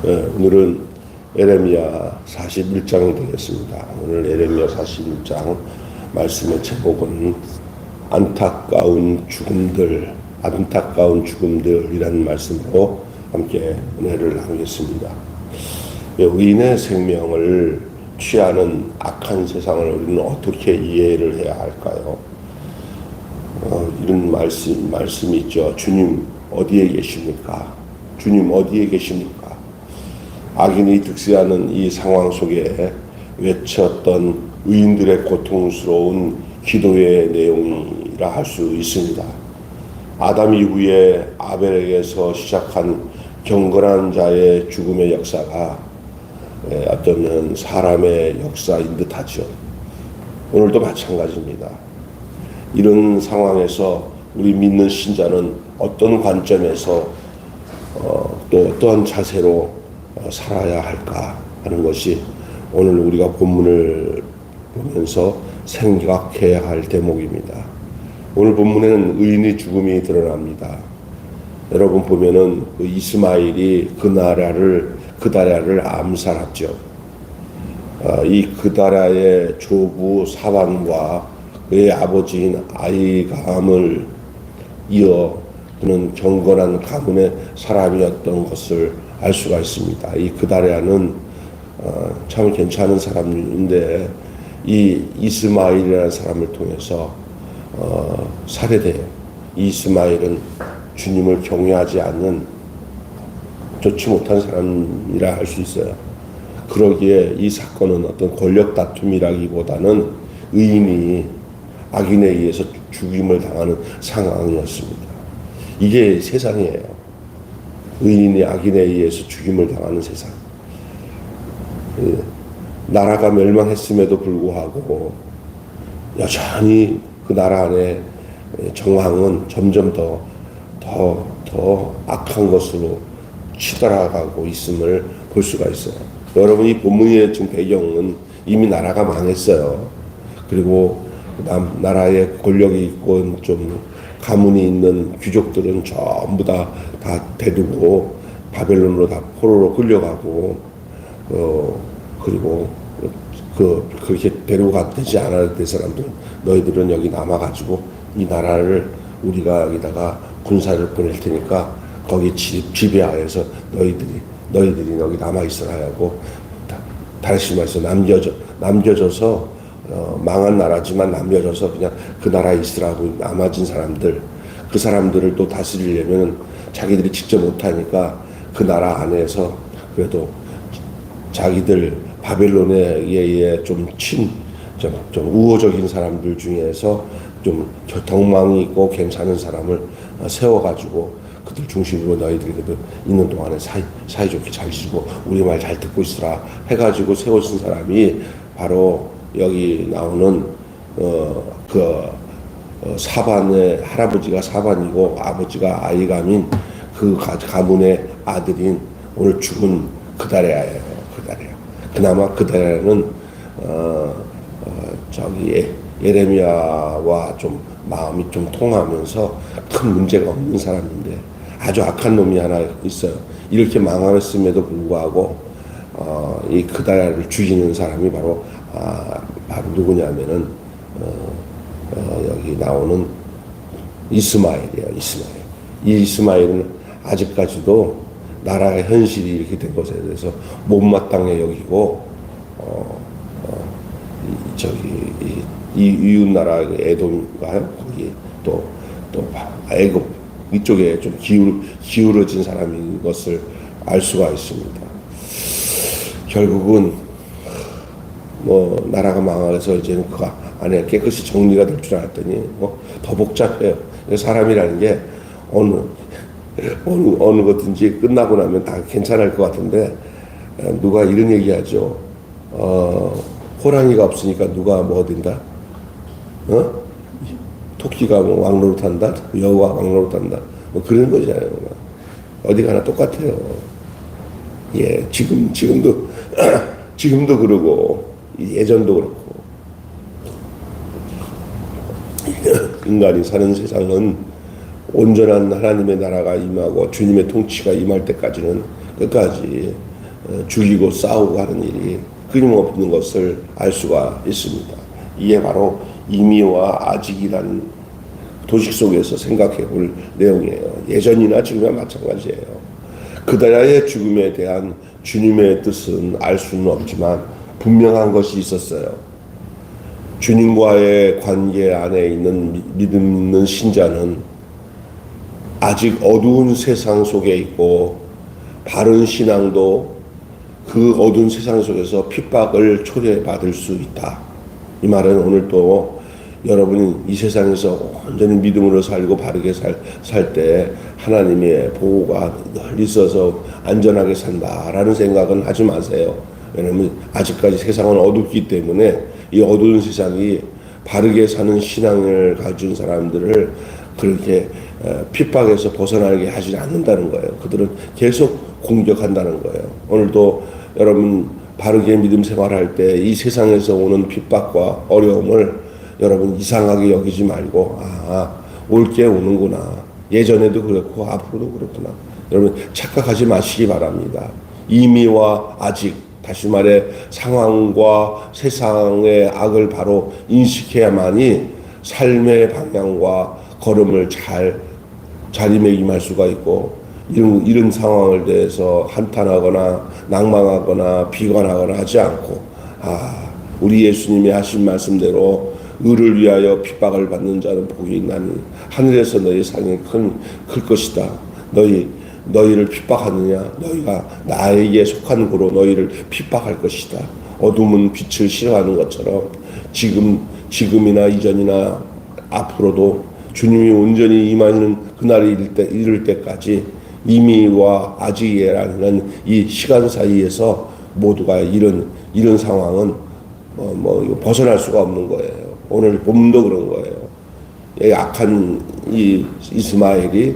오늘은 에레미야 41장이 되겠습니다. 오늘 에레미야 41장 말씀의 제목은 안타까운 죽음들이라는 말씀으로 함께 은혜를 나누겠습니다. 의인의 생명을 취하는 악한 세상을 우리는 어떻게 이해를 해야 할까요? 이런 말씀이 있죠. 주님 어디에 계십니까? 주님 어디에 계십니까? 악인이 득세하는 이 상황 속에 외쳤던 의인들의 고통스러운 기도의 내용이라 할 수 있습니다. 아담 이후에 아벨에게서 시작한 경건한 자의 죽음의 역사가 어쩌면 사람의 역사인 듯하죠. 오늘도 마찬가지입니다. 이런 상황에서 우리 믿는 신자는 어떤 관점에서 또 어떠한 자세로 살아야 할까 하는 것이 오늘 우리가 본문을 보면서 생각해야 할 대목입니다. 오늘 본문에는 의인의 죽음이 드러납니다. 여러분 보면은 그 이스마엘이 그다랴를 암살했죠. 이 그다랴의 조부 사반과 그의 아버지인 아이감을 이어 그는 경건한 가문의 사람이었던 것을 알 수가 있습니다. 이 그다랴는 참 괜찮은 사람인데 이 이스마엘이라는 사람을 통해서 살해돼요. 이스마엘은 주님을 경외하지 않는 좋지 못한 사람이라 할 수 있어요. 그러기에 이 사건은 어떤 권력 다툼이라기보다는 의인이 악인에 의해서 죽임을 당하는 상황이었습니다. 이게 세상이에요. 의인이 악인에 의해서 죽임을 당하는 세상. 나라가 멸망했음에도 불구하고 여전히 그 나라 안에 정황은 점점 더 악한 것으로 치달아가고 있음을 볼 수가 있어요. 여러분 이 본문의 지금 배경은 이미 나라가 망했어요. 그리고 나라에 권력이 있고 좀 가문이 있는 귀족들은 전부 다 대두고 바벨론으로 다 포로로 끌려가고 그리고 그렇게 데려가 되지 않아야 될 사람들 너희들은 여기 남아가지고 이 나라를 우리가 여기다가 군사를 보낼 테니까 거기 지배하에서 너희들이 여기 남아 있어야 하고 다시 말해서 남겨져서 망한 나라지만 남겨져서 그냥 그 나라에 있으라고 남아진 사람들 그 사람들을 또 다스리려면 자기들이 직접 못하니까 그 나라 안에서 그래도 자기들 바벨론에 의해 좀 우호적인 사람들 중에서 좀 덕망이 있고 괜찮은 사람을 세워가지고 그들 중심으로 너희들이 그래도 있는 동안에 사이좋게 잘 지고 우리 말 잘 듣고 있으라 해가지고 세워진 사람이 바로 여기 나오는 사반의 할아버지가 사반이고 아버지가 아이감인 그 가문의 아들인 오늘 죽은 그다랴예요. 그나마 그다랴는 예레미야와 좀 마음이 좀 통하면서 큰 문제가 없는 사람인데 아주 악한 놈이 하나 있어요. 이렇게 망했음에도 불구하고 이 그다랴를 죽이는 사람이 바로 누구냐면은 여기 나오는 이스마엘이에요. 이 이스마엘은 아직까지도 나라의 현실이 이렇게 된 것에 대해서 못마땅해 여기고 이 이웃 나라 에돔인가요? 거기 또 애굽 이쪽에 좀 기울어진 사람인 것을 알 수가 있습니다. 결국은 나라가 망해서 이제는 그 안에 깨끗이 정리가 될 줄 알았더니 더 복잡해요. 사람이라는 게 어느 것든지 끝나고 나면 다 괜찮을 것 같은데 누가 이런 얘기하죠. 호랑이가 없으니까 누가 뭐 된다? 토끼가 뭐 왕노릇 한다? 여우가 왕노릇 한다? 뭐 그런 거잖아요. 어디 가나 똑같아요. 예, 지금도 그러고 예전도 그렇고 인간이 사는 세상은 온전한 하나님의 나라가 임하고 주님의 통치가 임할 때까지는 끝까지 죽이고 싸우고 하는 일이 끊임없는 것을 알 수가 있습니다. 이게 바로 이미와 아직이라는 도식 속에서 생각해 볼 내용이에요. 예전이나 지금이나 마찬가지예요. 그다라의 죽음에 대한 주님의 뜻은 알 수는 없지만 분명한 것이 있었어요. 주님과의 관계 안에 있는 믿음 있는 신자는 아직 어두운 세상 속에 있고 바른 신앙도 그 어두운 세상 속에서 핍박을 초래받을 수 있다. 이 말은 오늘 또 여러분이 이 세상에서 온전히 믿음으로 살고 바르게 살 때 하나님의 보호가 늘 있어서 안전하게 산다라는 생각은 하지 마세요. 왜냐하면 아직까지 세상은 어둡기 때문에 이 어두운 세상이 바르게 사는 신앙을 가진 사람들을 그렇게 핍박에서 벗어나게 하지 않는다는 거예요. 그들은 계속 공격한다는 거예요. 오늘도 여러분 바르게 믿음 생활할 때 이 세상에서 오는 핍박과 어려움을 여러분 이상하게 여기지 말고 올 게 오는구나. 예전에도 그렇고 앞으로도 그렇구나. 여러분 착각하지 마시기 바랍니다. 이미와 아직, 다시 말해 상황과 세상의 악을 바로 인식해야만이 삶의 방향과 걸음을 잘 자리매김할 수가 있고 이런 상황을 대해서 한탄하거나 낭망하거나 비관하거나 하지 않고 우리 예수님이 하신 말씀대로 의를 위하여 핍박을 받는 자는 복이 있나니 하늘에서 너희 상이 클 것이다. 너희를 핍박하느냐? 너희가 나에게 속한 고로 너희를 핍박할 것이다. 어둠은 빛을 싫어하는 것처럼 지금이나 이전이나 앞으로도 주님이 온전히 임하는 그날이 이를 때까지 이미와 아직이라는 이 시간 사이에서 모두가 이런 상황은 벗어날 수가 없는 거예요. 오늘 본문도 그런 거예요. 악한 이 이스마엘이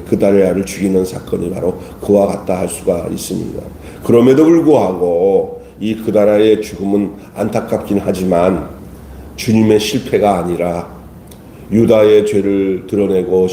그다랴를 죽이는 사건이 바로 그와 같다 할 수가 있습니다. 그럼에도 불구하고 이 그다랴의 죽음은 안타깝긴 하지만 주님의 실패가 아니라 유다의 죄를 드러내고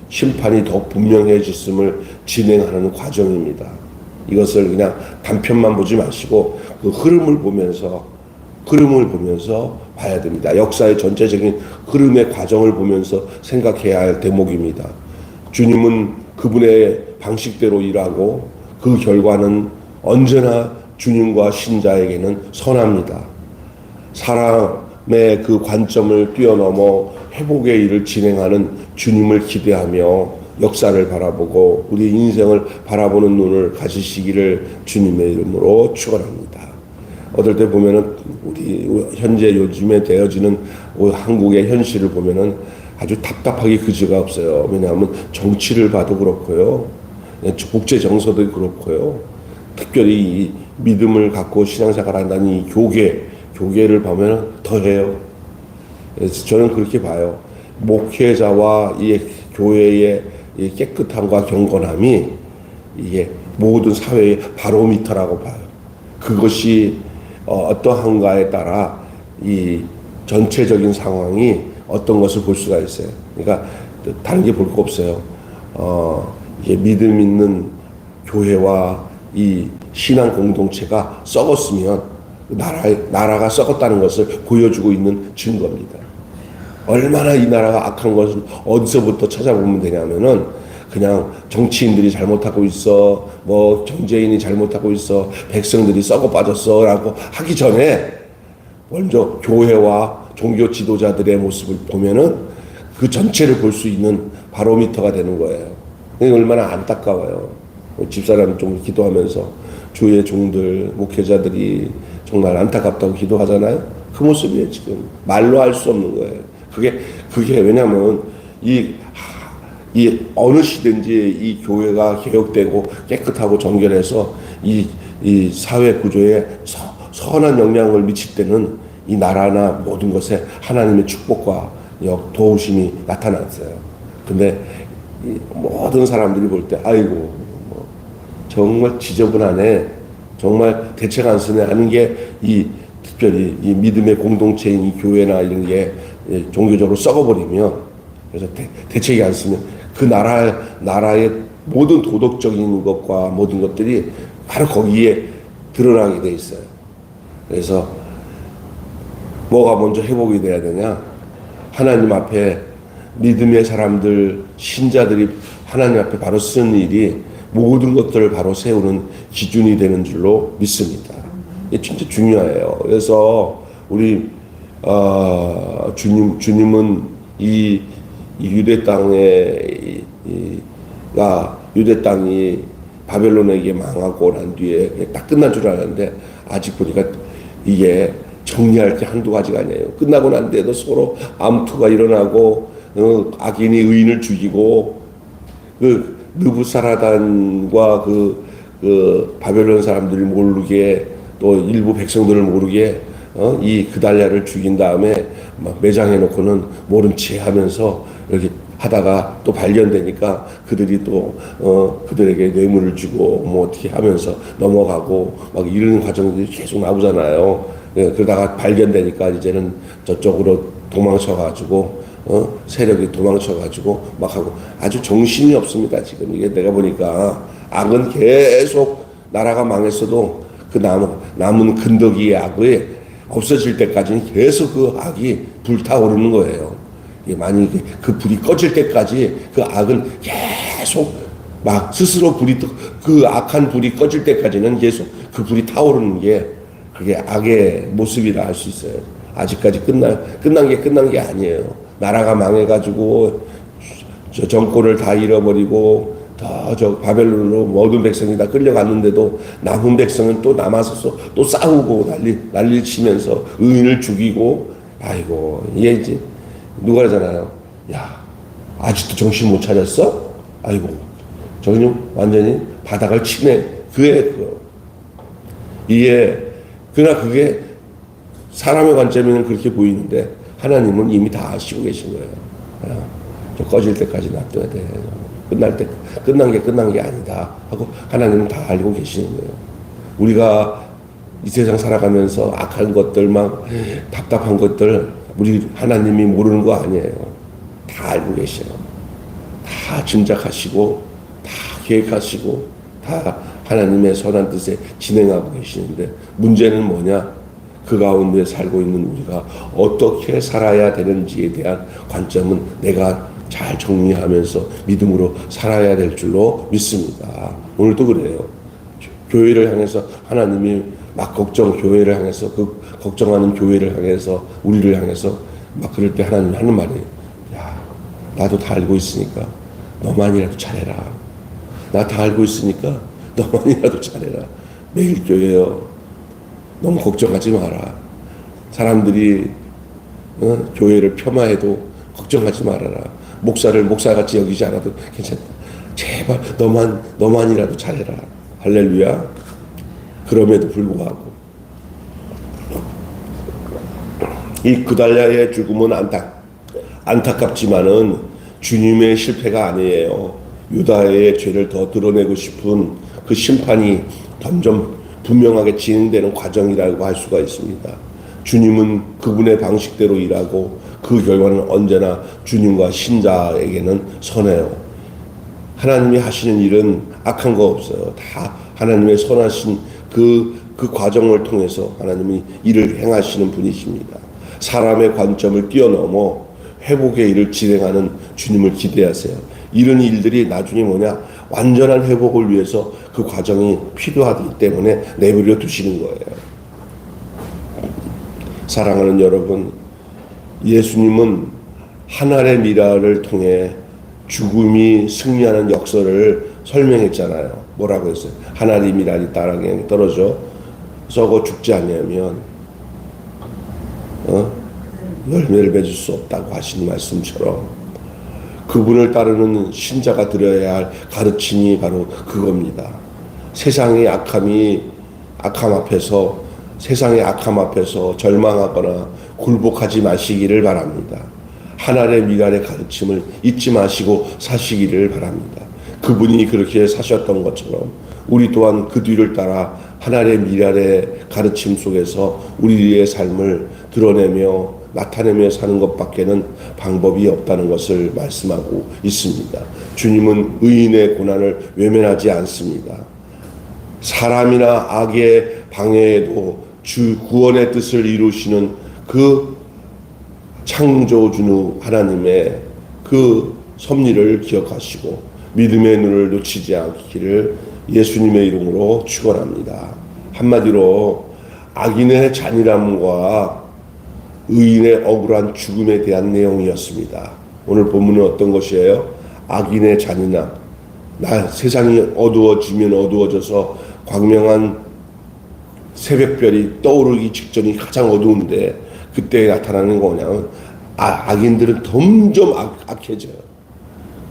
심판이 더 분명해졌음을 진행하는 과정입니다. 이것을 그냥 단편만 보지 마시고 그 흐름을 보면서 봐야 됩니다. 역사의 전체적인 흐름의 과정을 보면서 생각해야 할 대목입니다. 주님은 그분의 방식대로 일하고 그 결과는 언제나 주님과 신자에게는 선합니다. 사람의 그 관점을 뛰어넘어 회복의 일을 진행하는 주님을 기대하며 역사를 바라보고 우리 인생을 바라보는 눈을 가지시기를 주님의 이름으로 축원합니다. 어떨 때 보면은 우리 현재 요즘에 되어지는 한국의 현실을 보면은 아주 답답하기 그지가 없어요. 왜냐하면 정치를 봐도 그렇고요, 국제 정서도 그렇고요, 특별히 이 믿음을 갖고 신앙생활한다는 이 교계를 보면 더해요. 그래서 저는 그렇게 봐요. 목회자와 이 교회의 이 깨끗함과 경건함이 이게 모든 사회의 바로미터라고 봐요. 그것이 어떠한가에 따라 이 전체적인 상황이 어떤 것을 볼 수가 있어요. 그러니까 다른 게 볼 거 없어요. 이게 믿음 있는 교회와 이 신앙 공동체가 썩었으면 나라가 썩었다는 것을 보여주고 있는 증거입니다. 얼마나 이 나라가 악한 것을 어디서부터 찾아보면 되냐면은 그냥 정치인들이 잘못하고 있어, 경제인이 잘못하고 있어, 백성들이 썩어 빠졌어라고 하기 전에 먼저 교회와 종교 지도자들의 모습을 보면은 그 전체를 볼 수 있는 바로미터가 되는 거예요. 이게 얼마나 안타까워요. 집사람 좀 기도하면서 주의 종들, 목회자들이 정말 안타깝다고 기도하잖아요. 그 모습이에요, 지금. 말로 할 수 없는 거예요. 그게 왜냐면 이 어느 시든지 이 교회가 개혁되고 깨끗하고 정결해서 이 사회 구조에 선한 영향을 미칠 때는 이 나라나 모든 것에 하나님의 축복과 도우심이 나타났어요. 근데 모든 사람들이 볼 때 아이고 정말 지저분하네, 정말 대책 안 쓰네 하는 게 특별히 이 믿음의 공동체인 이 교회나 이런 게 종교적으로 썩어버리면, 그래서 대책이 안 쓰면 그 나라의 모든 도덕적인 것과 모든 것들이 바로 거기에 드러나게 돼 있어요. 그래서 뭐가 먼저 회복이 돼야 되냐? 하나님 앞에 믿음의 사람들, 신자들이 하나님 앞에 바로 쓰는 일이 모든 것들을 바로 세우는 기준이 되는 줄로 믿습니다. 이게 진짜 중요해요. 그래서 우리 주님은 이 유대 유대 땅이 바벨론에게 망하고 난 뒤에 딱 끝난 줄 알았는데 아직 보니까 이게 정리할 게 한두 가지가 아니에요. 끝나고 난 뒤에도 서로 암투가 일어나고 악인이 의인을 죽이고 그 느부사라단과 그 바벨론 사람들이 모르게 또 일부 백성들을 모르게 이 그달랴를 죽인 다음에 막 매장해 놓고는 모른 체 하면서 이렇게 하다가 또 발견되니까 그들이 또 그들에게 뇌물을 주고 뭐 어떻게 하면서 넘어가고 막 이런 과정들이 계속 나오잖아요. 예, 그러다가 발견되니까 이제는 저쪽으로 도망쳐가지고 세력이 도망쳐가지고 막 하고 아주 정신이 없습니다. 지금 이게 내가 보니까 악은 계속 나라가 망했어도 그 남은 근덕이의 악이 없어질 때까지는 계속 그 악이 불타오르는 거예요. 만약에 그 불이 꺼질 때까지 그 악은 계속 막 스스로 그 악한 불이 꺼질 때까지는 계속 그 불이 타오르는 게 그게 악의 모습이라 할 수 있어요. 아직까지 끝난 게 아니에요. 나라가 망해가지고 저 정권을 다 잃어버리고 저 바벨론으로 모든 백성이 다 끌려갔는데도 남은 백성은 또 남아서 또 싸우고 난리 치면서 의인을 죽이고 아이고 이게 이제 누가 그러잖아요. 야 아직도 정신 못 차렸어? 아이고 저기는 완전히 바닥을 치네. 그러나 그게 사람의 관점에는 그렇게 보이는데 하나님은 이미 다 아시고 계신 거예요. 저 꺼질 때까지 놔둬야 돼. 끝난 게 아니다 하고 하나님은 다 알고 계시는 거예요. 우리가 이 세상 살아가면서 악한 것들 막 답답한 것들 우리 하나님이 모르는 거 아니에요. 다 알고 계셔요. 다 짐작하시고 다 계획하시고 다 하나님의 선한 뜻에 진행하고 계시는데 문제는 뭐냐? 그 가운데 살고 있는 우리가 어떻게 살아야 되는지에 대한 관점은 내가 잘 정리하면서 믿음으로 살아야 될 줄로 믿습니다. 오늘도 그래요. 교회를 향해서 하나님이 막 교회를 향해서 그 걱정하는 교회를 향해서 우리를 향해서 막 그럴 때 하나님이 하는 말이에요. 야, 나도 다 알고 있으니까 너만이라도 잘해라. 나 다 알고 있으니까 너만이라도 잘해라. 매일 교회요. 너무 걱정하지 마라. 사람들이 교회를 폄하해도 걱정하지 말아라. 목사를 목사같이 여기지 않아도 괜찮다. 제발 너만이라도 잘해라. 할렐루야. 그럼에도 불구하고 이 그달랴의 죽음은 안타깝지만은 주님의 실패가 아니에요. 유다의 죄를 더 드러내고 싶은 그 심판이 점점 분명하게 진행되는 과정이라고 할 수가 있습니다. 주님은 그분의 방식대로 일하고 그 결과는 언제나 주님과 신자에게는 선해요. 하나님이 하시는 일은 악한 거 없어요. 다 하나님의 선하신 그 과정을 통해서 하나님이 일을 행하시는 분이십니다. 사람의 관점을 뛰어넘어 회복의 일을 진행하는 주님을 기대하세요. 이런 일들이 나중에 뭐냐? 완전한 회복을 위해서 그 과정이 필요하기 때문에 내버려 두시는 거예요. 사랑하는 여러분, 예수님은 하늘의 미라를 통해 죽음이 승리하는 역설을 설명했잖아요. 뭐라고 했어요? 하늘의 미랄이 땅에 떨어져 썩어 죽지 않으면 열매를 맺을 수 없다고 하신 말씀처럼 그분을 따르는 신자가 들어야 할 가르침이 바로 그겁니다. 세상의 세상의 악함 앞에서 절망하거나 굴복하지 마시기를 바랍니다. 하늘의 미랄의 가르침을 잊지 마시고 사시기를 바랍니다. 그분이 그렇게 사셨던 것처럼 우리 또한 그 뒤를 따라 하늘의 미랄의 가르침 속에서 우리의 삶을 드러내며 나타내며 사는 것밖에는 방법이 없다는 것을 말씀하고 있습니다. 주님은 의인의 고난을 외면하지 않습니다. 사람이나 악의 방해에도 주 구원의 뜻을 이루시는 그 창조주 하나님의 그 섭리를 기억하시고 믿음의 눈을 놓치지 않기를 예수님의 이름으로 축원합니다. 한마디로 악인의 잔인함과 의인의 억울한 죽음에 대한 내용이었습니다. 오늘 본문은 어떤 것이에요? 악인의 잔인함. 세상이 어두워지면 어두워져서 광명한 새벽별이 떠오르기 직전이 가장 어두운데 그때 나타나는 거냐면 악인들은 점점 악해져요.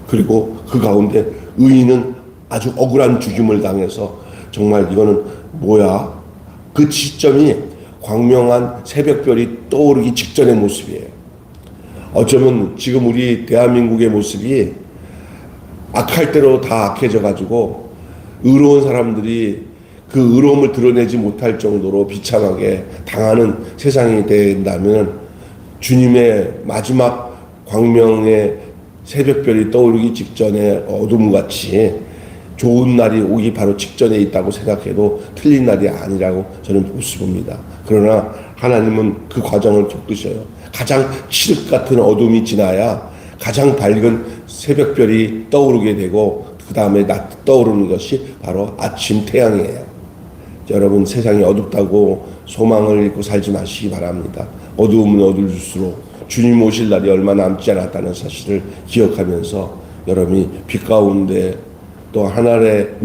그리고 그 가운데 의인은 아주 억울한 죽임을 당해서 정말 이거는 뭐야? 그 시점이 광명한 새벽별이 떠오르기 직전의 모습이에요. 어쩌면 지금 우리 대한민국의 모습이 악할 대로 다 악해져 가지고 의로운 사람들이 그 의로움을 드러내지 못할 정도로 비참하게 당하는 세상이 된다면 주님의 마지막 광명의 새벽별이 떠오르기 직전에 어둠같이 좋은 날이 오기 바로 직전에 있다고 생각해도 틀린 날이 아니라고 저는 봅니다. 그러나 하나님은 그 과정을 겪으셔요. 가장 칠흑 같은 어둠이 지나야 가장 밝은 새벽별이 떠오르게 되고 그 다음에 떠오르는 것이 바로 아침 태양이에요. 여러분 세상이 어둡다고 소망을 잃고 살지 마시기 바랍니다. 어두우면 어두울수록 주님 오실 날이 얼마 남지 않았다는 사실을 기억하면서 여러분이 빛 가운데 또 하늘의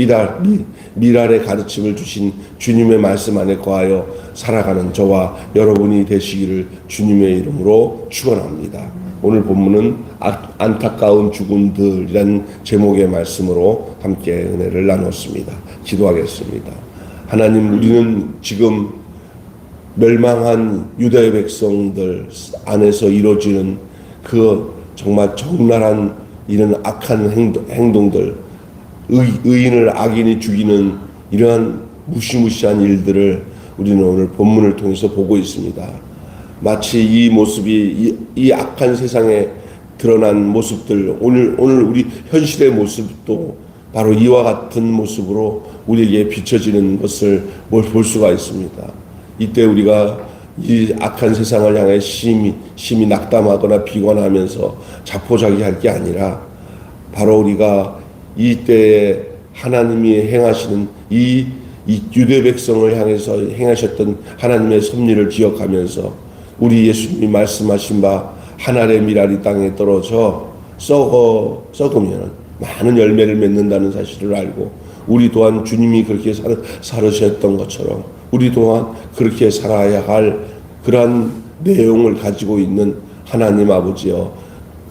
미랄의 가르침을 주신 주님의 말씀 안에 거하여 살아가는 저와 여러분이 되시기를 주님의 이름으로 축원합니다. 오늘 본문은 안타까운 죽음들이라는 제목의 말씀으로 함께 은혜를 나눴습니다. 기도하겠습니다. 하나님, 우리는 지금 멸망한 유다의 백성들 안에서 이루어지는 그 정말 적나라한 이런 악한 행동들, 의인을 악인이 죽이는 이러한 무시무시한 일들을 우리는 오늘 본문을 통해서 보고 있습니다. 마치 이 모습이 이 악한 세상에 드러난 모습들, 오늘 우리 현실의 모습도 바로 이와 같은 모습으로 우리에게 비춰지는 것을 볼 수가 있습니다. 이때 우리가 이 악한 세상을 향해 심히 낙담하거나 비관하면서 자포자기할 게 아니라 바로 우리가 이때에 하나님이 행하시는 이 유대 백성을 향해서 행하셨던 하나님의 섭리를 기억하면서 우리 예수님이 말씀하신 바 하늘의 미랄이 땅에 떨어져 썩으면 많은 열매를 맺는다는 사실을 알고 우리 또한 주님이 그렇게 살으셨던 것처럼 우리 또한 그렇게 살아야 할 그러한 내용을 가지고 있는 하나님 아버지여,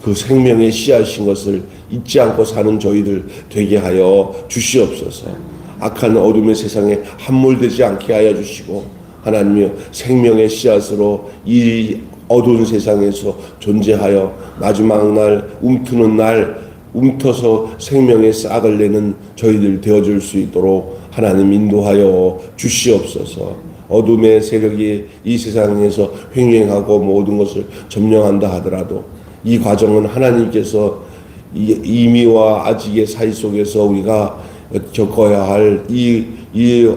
그 생명의 씨앗인 것을 잊지 않고 사는 저희들 되게 하여 주시옵소서. 악한 어둠의 세상에 함몰되지 않게 하여 주시고 하나님이여, 생명의 씨앗으로 이 어두운 세상에서 존재하여 마지막 날 움트는 날 움터서 생명의 싹을 내는 저희들 되어줄 수 있도록 하나님 인도하여 주시옵소서. 어둠의 세력이 이 세상에서 횡행하고 모든 것을 점령한다 하더라도 이 과정은 하나님께서 이미와 아직의 사이 속에서 우리가 겪어야 할 이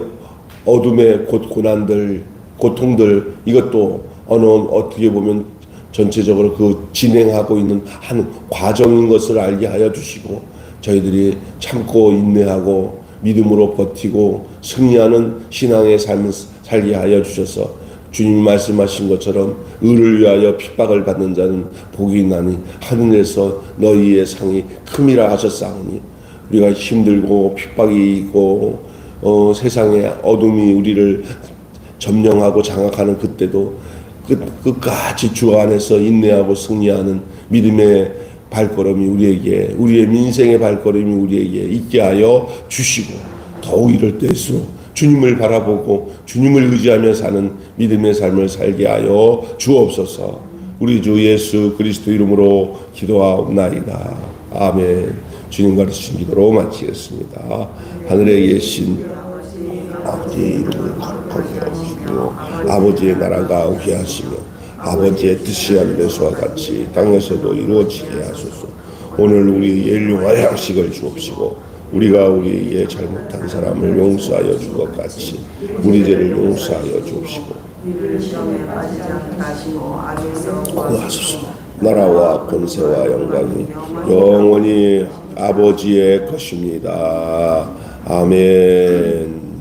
어둠의 고난들, 고통들, 이것도 어떻게 보면 전체적으로 그 진행하고 있는 한 과정인 것을 알게 하여 주시고 저희들이 참고 인내하고 믿음으로 버티고 승리하는 신앙의 삶을 살게 하여 주셔서 주님 말씀하신 것처럼 의를 위하여 핍박을 받는 자는 복이 있나니 하늘에서 너희의 상이 큼이라 하셨사오니, 우리가 힘들고 핍박이 있고 세상의 어둠이 우리를 점령하고 장악하는 그때도 끝까지 주 안에서 인내하고 승리하는 믿음의 발걸음이 우리에게, 우리의 민생의 발걸음이 우리에게 있게 하여 주시고, 더욱 이럴 때일수록 주님을 바라보고 주님을 의지하며 사는 믿음의 삶을 살게 하여 주옵소서. 우리 주 예수 그리스도 이름으로 기도하옵나이다. 아멘. 주님 가르치신 기도로 마치겠습니다. 하늘에 계신 아버지의 이름을 거룩하게 하시고 아버지의 나라가 오게 하시며 아버지의 뜻이 하늘에서와 같이 땅에서도 이루어지게 하소서. 오늘 우리에게 일용할 양식을 주옵시고 우리가 우리에게 잘못한 사람을 용서하여 준 것 같이 우리 죄를 용서하여 주옵시고 우리를 시험에 빠지지 않게 하시고 악에서 구하소서. 나라와 권세와 영광이 영원히 아버지의 것입니다. 아멘.